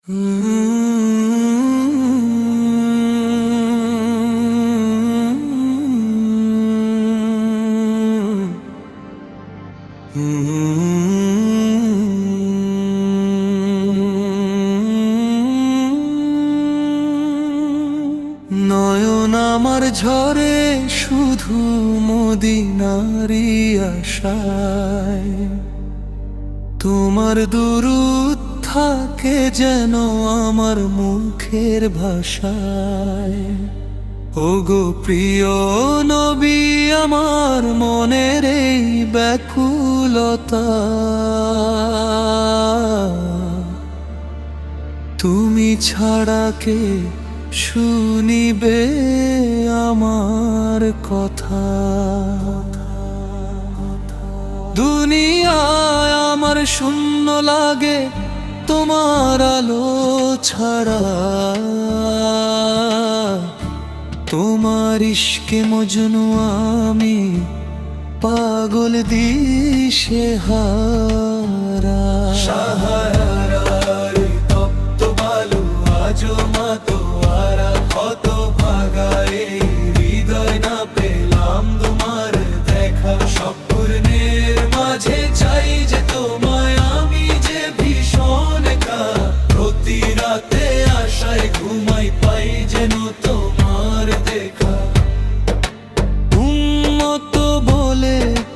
নয়ন আমার ঝরে শুধু মদিনারি আশায়, তোমার দুরূদ থাকে যেন আমার মুখের ভাষায়। ওগো প্রিয় নবী, আমার মনের এই ব্যাকুলতা তুমি ছাড়া কে শুনিবে আমার কথা। দুনিয়ায় আমার শূন্য লাগে তোমার আলো ছাড়া, তোমার ইশকে মজনু আমি পাগল দিশেহারা।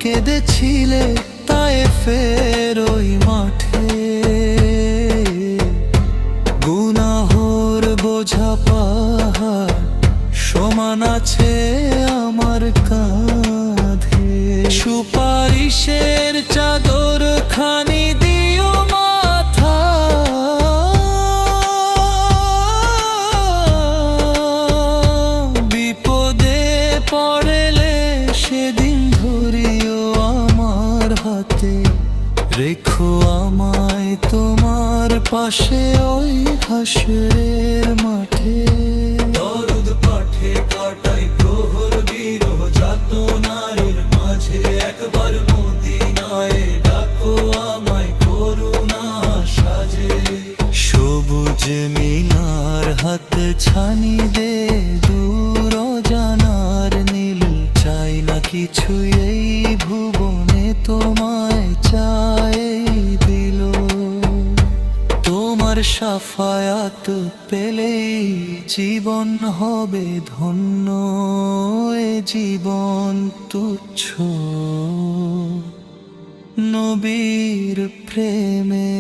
কেঁদেছিলে তায়েফের ওই মাঠে, গুনাহর বোঝা পাহাড় সমান আছে আমার কাঁধে। সুপারিশের চাদর খানি দিও মাথা, বিপদে পড়েলে সেদিন ধরিও আমার হাতে। রেখো আমায় তোমার পাশে ওই হাসরের মাঠে। দরুদ পাঠে কাটাই প্রহর বিরহ যাতনার মাঝে, একবার মদিনায় ডাকো আমায় করুণা সাজে। সবুজ মিনার হাতে ছানি দে দূর জানার নীল, চাই না কিছু এই ভুবনে তোমায় চাই দিল। তোমার শাফায়াত পেলেই জীবন হবে ধন্য, এ জীবন তুচ্ছ নবীর প্রেমে।